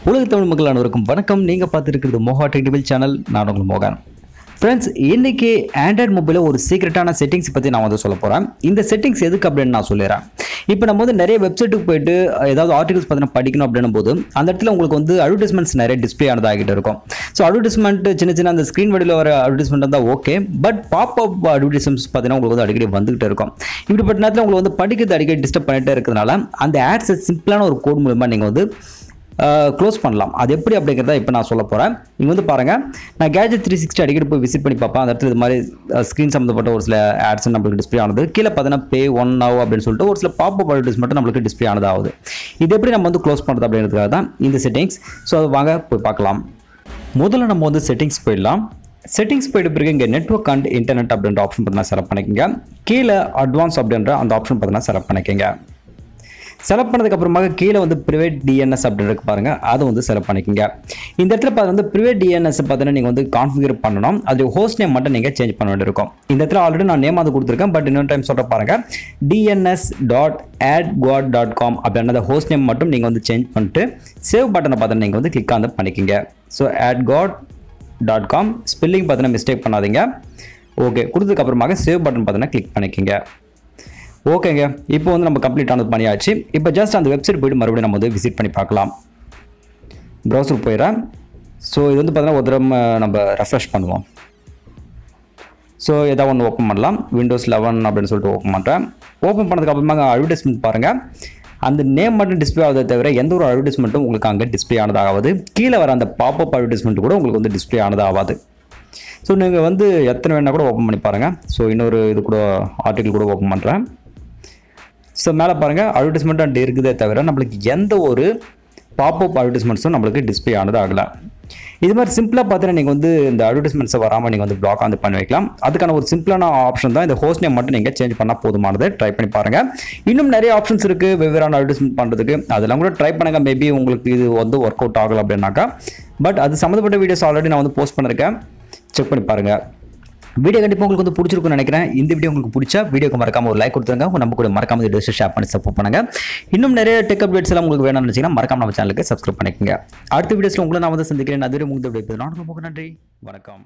உலக தமிழ் மக்கள் அனைவருக்கும் வணக்கம். நீங்கள் பார்த்துருக்கிறது Mohatechintamil சேனல். நான் உங்கள் மோகன். ஃப்ரெண்ட்ஸ், இன்றைக்கி ஆண்ட்ராய்ட் மொபைலில் ஒரு சீக்ரெட்டான செட்டிங்ஸ் பற்றி நான் சொல்ல போகிறேன். இந்த செட்டிங்ஸ் எதுக்கு அப்படின்னு நான் சொல்லிடுறேன். இப்போ நம்ம நிறைய வெப்சைட்டுக்கு போயிட்டு ஏதாவது ஆர்டிகல்ஸ் பார்த்தீங்கன்னா படிக்கணும் அப்படின்னும் போது அந்த இடத்துல உங்களுக்கு அட்வர்டைஸ்மெண்ட்ஸ் நிறைய டிஸ்பிளே ஆனது ஆகிட்டு இருக்கும். ஸோ அட்வர்டைஸ்மெண்ட் சின்ன அந்த ஸ்க்ரீன் வழியில் வர அட்வர்டைஸ்மெண்ட் இருந்தால் ஓகே. பட் பாப்அப் அட்வர்டைஸ்மெண்ட்ஸ் பார்த்தீங்கன்னா உங்களுக்கு அடிக்கடி வந்துகிட்டு இருக்கும். இப்படிப்பட்ட நேரத்தில் உங்களுக்கு படிக்கிறது அடிக்கடி டிஸ்டர்ப் பண்ணிட்டே இருக்கிறதுனால அந்த ஆட்ஸை சிம்பிளான ஒரு கோட் மூலமாக நீங்கள் க்ளோஸ் பண்ணலாம். அது எப்படி அப்படிங்கிறத இப்போ நான் சொல்ல போகிறேன். நீங்கள் பாருங்கள், நான் கேஜெட் 360 அடிக்கடி போய் விசிட் பண்ணி பார்ப்பேன். அந்த இடத்துல இது மாதிரி ஸ்க்ரீன் சம்மந்தப்பட்ட ஒரு சில ஆட்ஸ் நம்மளுக்கு டிஸ்பிளே ஆனது. கீழே பார்த்தீங்கன்னா பே 1 now அப்படின்னு சொல்லிட்டு ஒரு சில பாப்அப் அட்வர்டைஸ் மட்டும் நம்மளுக்கு டிஸ்பிளே ஆனது ஆகுது. இது எப்படி நம்ம க்ளோஸ் பண்ணுறது அப்படிங்கிறதுக்காக தான் இந்த செட்டிங்ஸ். ஸோ அது வாங்க போய் பார்க்கலாம். முதல்ல நம்ம செட்டிங்ஸ் போயிடலாம். செட்டிங்ஸ் போய்ட்டு பிறகு இங்கே நெட்வொர்க் அண்ட் இன்டர்நெட் அப்படின்ற ஆப்ஷன் பார்த்தீங்கன்னா செலக்ட் பண்ணிக்கோங்க. கீழே அட்வான்ஸ் அப்படின்ற அந்த ஆப்ஷன் பார்த்தீங்கன்னா செலக்ட் பண்ணிக்கோங்க. செலக்ட் பண்ணதுக்கப்புறமாக கீழே ப்ரைவேட் டிஎன்எஸ் அப்படின்றது பாருங்கள், அதை செலக்ட் பண்ணிக்கோங்க. இந்த இடத்துல பார்த்து ப்ரைவேட் டிஎன்எஸ் பார்த்தீங்கன்னா நீங்கள் கான்ஃபிகர் பண்ணணும். அது ஹோஸ்ட் நேம் மட்டும் நீங்கள் சேஞ்ச் பண்ண வேண்டியிருக்கும். இந்த இடத்துல ஆல்ரெடி நான் நேம் கொடுத்துருக்கேன். பட் இன்னொரு டைம் சொல்கிற பாருங்கள், dns.adguard.com அப்படின்ற ஹோஸ்ட் நேம் மட்டும் நீங்கள் சேஞ்ச் பண்ணிட்டு சேவ் பட்டனை பார்த்தீங்கன்னா நீங்கள் கிளிக் பண்ணிக்கோங்க. ஸோ adguard.com ஸ்பெல்லிங் பார்த்தீங்கன்னா மிஸ்டேக் பண்ணாதீங்க. ஓகே, கொடுத்ததுக்கப்புறமாக சேவ் பட்டன் பார்த்தீங்கன்னா கிளிக் பண்ணிக்கோங்க. ஓகேங்க, இப்போ நம்ம கம்ப்ளீட் ஆனது பண்ணியாச்சு. இப்போ ஜஸ்ட் அந்த வெப்சைட் போய்ட்டு மறுபடியும் நம்ம விசிட் பண்ணி பார்க்கலாம். ப்ரௌசர் போயிடறேன். ஸோ இது பார்த்தீங்கன்னா ஒரு தடவை நம்ம ரெஃப்ரெஷ் பண்ணுவோம். ஸோ ஏதாவது ஒன்று ஓப்பன் பண்ணலாம். Windows 11 அப்படின்னு சொல்லிட்டு ஓப்பன் பண்ணுறேன். ஓப்பன் பண்ணதுக்கப்புறமா அட்வர்டைஸ்மெண்ட் பாருங்கள். அந்த நேம் மட்டும் டிஸ்பிளே ஆகுதே தவிர எந்த ஒரு அட்வர்டைஸ்மெண்ட்டும் உங்களுக்கு அங்கே டிஸ்பிளே ஆனதாகாது. கீழே வர அந்த பாப்அப் அட்வர்டைஸ்மெண்ட் கூட உங்களுக்கு டிஸ்பிளே ஆனதாகாது. ஸோ நீங்கள் எத்தனை வேணால் கூட ஓப்பன் பண்ணி பாருங்கள். ஸோ இன்னொரு இது கூட ஆர்டிக்கல் கூட ஓப்பன் பண்ணுறேன். ஸோ மேலே பாருங்கள், அட்வர்டைஸ்மெண்ட் அண்ட் இருக்குதே தவிர நம்மளுக்கு எந்த ஒரு பாப்அப் அட்வர்டைஸ்மெண்ட்ஸும் நம்மளுக்கு டிஸ்பிளே ஆனது ஆகலை. இது மாதிரி சிம்பிளாக பார்த்தீங்கன்னா நீங்கள் இந்த அட்வர்டைஸ்மெண்ட்ஸை வராமல் நீங்கள் பிளாக் பண்ணி வைக்கலாம். அதுக்கான ஒரு சிம்பிளான ஆப்ஷன் தான் இந்த ஹோஸ்ட் நேம் மட்டும் நீங்கள் சேஞ்ச் பண்ணால் போதுமானது. ட்ரை பண்ணி பாருங்கள். இன்னும் நிறைய ஆப்ஷன்ஸ் இருக்குது வெவ்வேறான அட்வர்டைஸ்மெண்ட் பண்ணுறதுக்கு. அதெல்லாம் கூட ட்ரை பண்ணுங்கள். மேபி உங்களுக்கு இது ஒர்க் அவுட் ஆகலை அப்படின்னாக்கா. பட் அது சம்மந்தப்பட்ட வீடியோஸ் ஆல்ரெடி நான் போஸ்ட் பண்ணியிருக்கேன். செக் பண்ணி பாருங்கள். வீடியோ கண்டிப்பாக உங்களுக்கு பிடிச்சிருக்குன்னு நினைக்கிறேன். இந்த வீடியோ உங்களுக்கு பிடிச்சா வீடியோக்கு மறக்காம ஒரு லைக் கொடுத்துருங்க. நம்ம கூட மறக்காம இந்த வீடியோ ஷேர் பண்ணி சப்போர்ட் பண்ணுங்க. இன்னும் நிறைய டெக் அப்டேட்ஸ் எல்லாம் உங்களுக்கு வேணும்னு நினைச்சீங்கன்னா மறக்காம நம்ம சேனலுக்கு சப்ஸ்கிரைப் பண்ணிக்கோங்க. அடுத்த வீடியோஸ்ல உங்களை நான் சந்திக்கிறேன். அதுவரை உங்களுக்கு நன்றி, வணக்கம்.